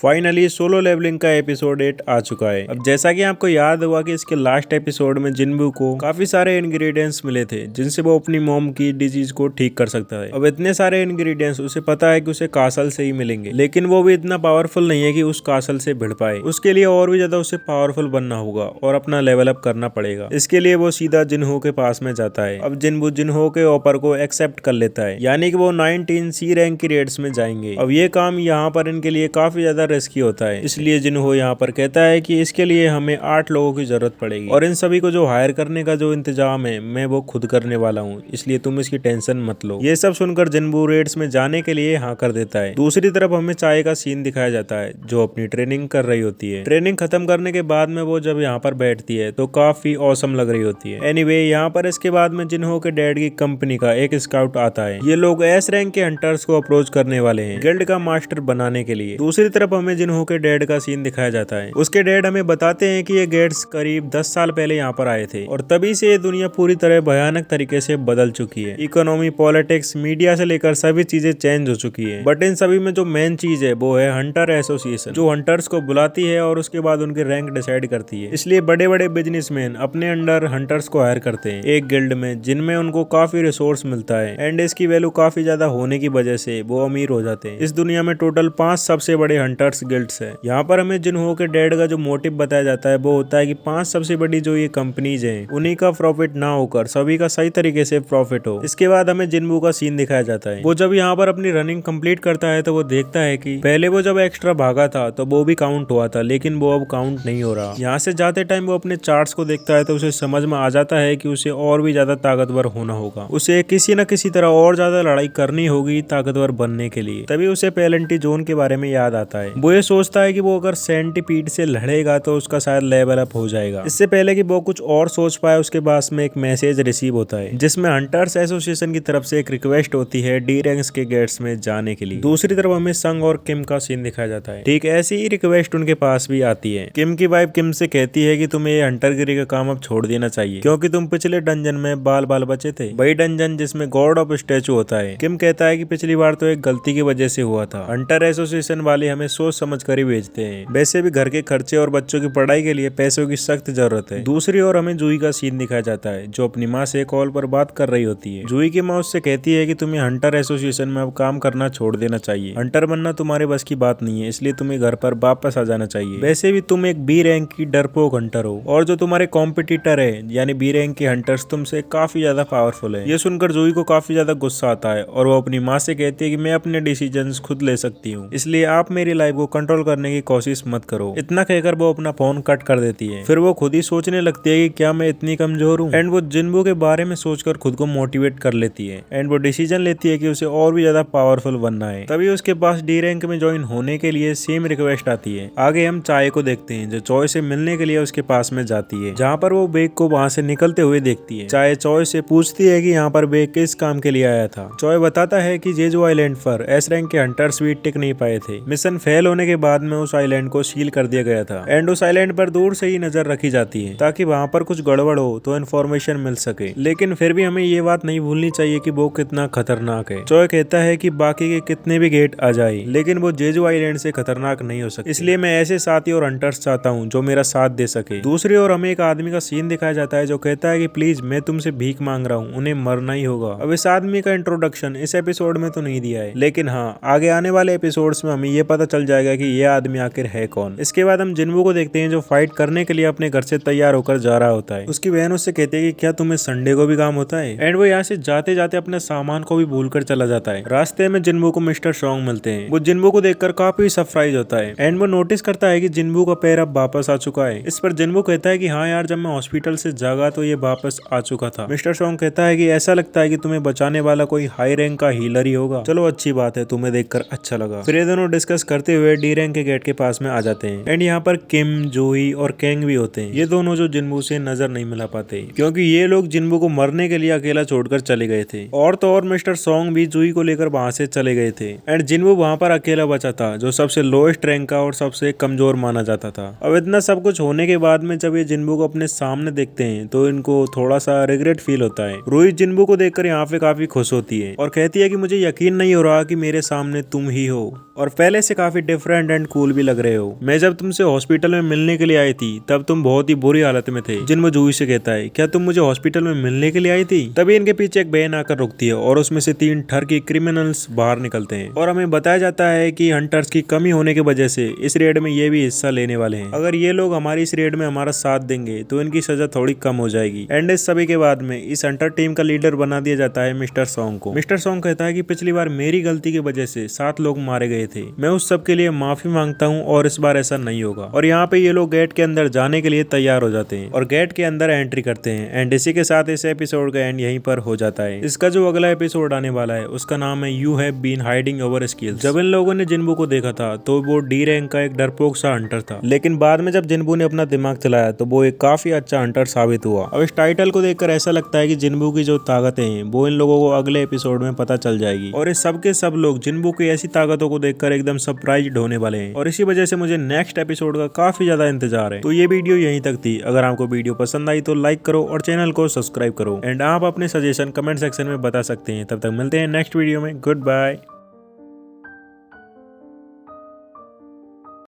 Finally solo levelling का episode 8 आ चुका है। अब जैसा कि आपको याद होगा कि इसके लास्ट एपिसोड में जिन्बू को काफी सारे इंग्रेडिएंट्स मिले थे जिनसे वो अपनी मॉम की डिजीज को ठीक कर सकता है। अब इतने सारे इंग्रेडिएंट्स उसे पता है कि उसे कासल से ही मिलेंगे, लेकिन वो भी इतना पावरफुल नहीं है कि उस कासल से भिड़ पाए। उसके लिए और भी ज्यादा उसे पावरफुल बनना होगा और अपना लेवल अप करना पड़ेगा। इसके लिए वो सीधा जिन्हो के पास में जाता है। अब जिन्बू जिन्हो के ऑफर को एक्सेप्ट कर लेता है, यानी कि वो 19 सी रैंक की रेड्स में जाएंगे। अब ये काम यहाँ पर इनके लिए काफी ज्यादा रिस्की होता है, इसलिए जिन्हो यहाँ पर कहता है कि इसके लिए हमें 8 लोगों की जरूरत पड़ेगी और इन सभी को जो हायर करने का जो इंतजाम है मैं वो खुद करने वाला हूँ, इसलिए तुम इसकी टेंशन मत लो। ये सब सुनकर जिन्बू रेड्स में जाने के लिए हाँ कर देता है। दूसरी तरफ हमें चाय का सीन दिखाया जाता है जो अपनी ट्रेनिंग कर रही होती है। ट्रेनिंग खत्म करने के बाद में वो जब यहाँ पर बैठती है तो काफी औसम लग रही होती है। एनीवे यहाँ पर इसके बाद में जिन्हो के डैड की कंपनी का एक स्काउट आता है। ये लोग एस रैंक के हंटर्स को अप्रोच करने वाले हैं गिल्ड का मास्टर बनाने के लिए। दूसरी तरफ हमें जिन्हो के डैड का सीन दिखाया जाता है। उसके डैड हमें बताते हैं कि ये गेट्स करीब 10 साल पहले यहाँ पर आए थे और तभी से ये दुनिया पूरी तरह भयानक तरीके से बदल चुकी है। इकोनॉमी, पॉलिटिक्स, मीडिया से लेकर सभी चीजें चेंज हो चुकी है। बट इन सभी में जो मेन चीज है वो है हंटर एसोसिएशन, जो हंटर्स को बुलाती है और उसके बाद उनकी रैंक डिसाइड करती है। इसलिए बड़े बड़े बिजनेसमैन अपने अंडर हंटर्स को हायर करते हैं एक गिल्ड में, जिनमें उनको काफी रिसोर्स मिलता है एंड इसकी वैल्यू काफी ज्यादा होने की वजह से वो अमीर हो जाते हैं। इस दुनिया में टोटल 5 सबसे बड़े हंटर्स गिल्ड्स है। यहाँ पर हमें जिन्हो के डैड का जो मोटिव बताया जाता है वो होता है कि 5 सबसे बड़ी जो ये कंपनीज हैं उन्हीं का प्रॉफिट ना होकर सभी का सही तरीके से प्रॉफिट हो। इसके बाद हमें जिन्बू का सीन दिखाया जाता है। वो जब यहाँ पर अपनी रनिंग कंप्लीट करता है तो वो देखता है कि पहले वो जब एक्स्ट्रा भागा था तो वो भी काउंट हुआ था, लेकिन वो अब काउंट नहीं हो रहा। यहाँ से जाते टाइम वो अपने चार्ट्स को देखता है तो उसे समझ में आ जाता है कि उसे और भी ज्यादा ताकतवर होना होगा। उसे किसी न किसी तरह और ज्यादा लड़ाई करनी होगी ताकतवर बनने के लिए। तभी उसे पेलेंटी जोन के बारे में याद आता है। वो ये सोचता है कि वो अगर सेंटीपीड से लड़ेगा तो उसका शायद लेवल अप हो जाएगा। इससे पहले कि वो कुछ और सोच पाए उसके पास में एक मैसेज रिसीव होता है जिसमें हंटर्स एसोसिएशन की तरफ से एक रिक्वेस्ट होती है डी रैंक्स के गेट्स में जाने के लिए। दूसरी तरफ हमें संग और किम का सीन दिखाया जाता है। ठीक ऐसी ही रिक्वेस्ट उनके पास भी आती है। किम की वाइफ किम से कहती है कि तुम्हें ये हंटरगिरी का काम अब छोड़ देना चाहिए क्योंकि तुम पिछले डंजन में बाल बाल बचे थे, वही डंजन जिसमें गॉड ऑफ स्टैचू होता है। किम कहता है कि पिछली बार तो एक गलती की वजह से हुआ था। हंटर एसोसिएशन वाले हमें सोच समझ कर ही भेजते हैं। वैसे भी घर के खर्चे और बच्चों की पढ़ाई के लिए पैसों की सख्त जरूरत है। दूसरी ओर हमें जूही का सीन दिखाया जाता है जो अपनी माँ से कॉल पर बात कर रही होती है। जूही की माँ उससे कहती है कि तुम्हें हंटर एसोसिएशन में अब काम करना छोड़ देना चाहिए। हंटर बनना तुम्हारे बस की बात नहीं है, इसलिए तुम्हें घर पर वापस आ जाना चाहिए। वैसे भी तुम एक बी रैंक की डरपोक हंटर हो और जो तुम्हारे कॉम्पिटिटर है यानी बी रैंक के हंटर्स तुमसे काफी ज्यादा पावरफुल है। ये सुनकर जूही को काफी ज्यादा गुस्सा आता है और वो अपनी माँ से कहती है कि मैं अपने डिसीजंस खुद ले सकती हूँ, इसलिए आप मेरी लाइफ को कंट्रोल करने की कोशिश मत करो। इतना कहकर वो अपना फोन कट कर देती है। फिर वो खुद ही सोचने लगती है कि क्या मैं इतनी कमजोर हूँ एंड वो जिन्बू के बारे में सोचकर खुद को मोटिवेट कर लेती है एंड वो डिसीजन लेती है कि उसे और भी ज्यादा पावरफुल बनना है। तभी उसके पास डी रैंक में ज्वाइन होने के लिए सेम रिक्वेस्ट आती है। आगे हम चाय को देखते हैं जो चॉय से मिलने के लिए उसके पास में जाती है, जहाँ पर वो बेग को वहाँ से निकलते हुए देखती है। चाय चॉय से पूछती है कि यहाँ पर बेग किस काम के लिए आया था। चॉय बताता है कि जेजू आइलैंड पर एस रैंक के हंटर्स भी टिक नहीं पाए थे। मिशन फेल होने के बाद में उस आइलैंड को सील कर दिया गया था एंड उस आइलैंड पर दूर से ही नजर रखी जाती है ताकि वहाँ पर कुछ गड़बड़ हो तो इन्फॉर्मेशन मिल सके। लेकिन फिर भी हमें ये बात नहीं भूलनी चाहिए कि वो कितना खतरनाक है। चॉय कहता है कि बाकी के कितने भी गेट आ जाए लेकिन वो जेजू आइलैंड से खतरनाक नहीं हो सकते, इसलिए मैं ऐसे साथी और हंटर्स चाहता हूँ जो मेरा साथ दे सके। दूसरी ओर हमें एक आदमी का सीन दिखाया जाता है जो कहता है कि प्लीज मैं तुमसे भीख मांग रहा हूँ, उन्हें मरना ही होगा। अब इस आदमी का इंट्रोडक्शन इस एपिसोड में तो नहीं दिया है, लेकिन हाँ आगे आने वाले एपिसोड्स में हमें ये पता चल जाएगा कि ये आदमी आखिर है कौन। इसके बाद हम जिन्बू को देखते हैं जो फाइट करने के लिए अपने घर से तैयार होकर जा रहा होता है। उसकी बहन उससे कहती है कि क्या तुम्हें संडे को भी काम होता है एंड वो यहाँ से जाते जाते अपने सामान को भी भूलकर चला जाता है। रास्ते में जिन्बू को मिस्टर सॉन्ग मिलते हैं। वो जिन्बू को देखकर काफी सरप्राइज होता है एंड वो नोटिस करता है कि जिन्बू का पैर अब वापस आ चुका है। इस पर जिन्बू कहता है कि हाँ यार, जब मैं हॉस्पिटल से जागा तो ये वापस आ चुका था। मिस्टर सॉन्ग कहता है कि ऐसा लगता है कि तुम्हें बचाने वाला कोई हाई रैंक का हीलर ही होगा। चलो अच्छी बात है, तुम्हें देखकर अच्छा लगा। फिर ये दोनों डिस्कस करते हुए डी रैंक के गेट के पास में आ जाते हैं एंड यहाँ पर किम, जूही और कैंग भी होते हैं। ये दोनों जो जिन्बू से नजर नहीं मिला पाते क्योंकि ये लोग जिन्बू को मरने के लिए अकेला छोड़कर चले गए थे और तो और मिस्टर सॉन्ग भी जूही को लेकर वहां से चले गए थे एंड जिन्बू वहां पर अकेला बचा था जो सबसे लोएस्ट रैंक का और सबसे कमजोर माना जाता था। अब इतना सब कुछ होने के बाद में जब ये जिन्बू को अपने सामने देखते हैं तो इनको थोड़ा सा रिग्रेट फील होता है। रूही जिन्बू को देखकर यहाँ पे काफी खुश होती है और कहती है कि मुझे यकीन नहीं हो रहा कि मेरे सामने तुम ही हो और पहले से काफी डिफरेंट एंड कूल भी लग रहे हो। मैं जब तुमसे हॉस्पिटल में मिलने के लिए आई थी तब तुम बहुत ही बुरी हालत में थे। जिन जूही से कहता है, क्या तुम मुझे हॉस्पिटल में मिलने के लिए आई थी? तभी इनके पीछे एक वैन आकर रुकती है और उसमें से 3 ठरकी क्रिमिनल्स बाहर निकलते हैं और हमें बताया जाता है कि हंटर्स की कमी होने की वजह से इस रेड में ये भी हिस्सा लेने वाले हैं। अगर ये लोग हमारी इस रेड में हमारा साथ देंगे तो इनकी सजा थोड़ी कम हो जाएगी। एंड इस सभी के बाद में इस हंटर टीम का लीडर बना दिया जाता है मिस्टर सॉन्ग को। मिस्टर सॉन्ग कहता है कि पिछली बार मेरी गलती की वजह से 7 लोग मारे गए थे, मैं उस सब के लिए माफी मांगता हूँ और इस बार ऐसा नहीं होगा। और यहाँ पे ये लोग गेट के अंदर जाने के लिए तैयार हो जाते हैं और गेट के अंदर एंट्री करते हैं। एंड इसी के साथ इस एपिसोड का एंड यहीं पर हो जाता है। इसका जो अगला एपिसोड आने वाला है उसका नाम है you have been hiding over skills. जब इन लोगों ने जिन्बू को देखा था तो वो डी रैंक का एक डरपोक सा हंटर था, लेकिन बाद में जब जिन्बू ने अपना दिमाग चलाया तो वो एक काफी अच्छा हंटर साबित हुआ। अब इस टाइटल को देखकर ऐसा लगता है कि जिन्बू की जो ताकतें हैं वो इन लोगों को अगले एपिसोड में पता चल जाएगी और इस सब के सब लोग जिन्बू की ऐसी ताकतों को देखकर एकदम सरप्राइज्ड होने वाले हैं। और इसी वजह से मुझे नेक्स्ट एपिसोड का काफी ज्यादा इंतजार है। तो ये वीडियो यहीं तक थी। अगर आपको वीडियो पसंद आई तो लाइक करो और चैनल को सब्सक्राइब करो। एंड आप अपने सजेशन कमेंट सेक्शन में बता सकते हैं। तब तक मिलते हैं नेक्स्ट वीडियो में। Good bye.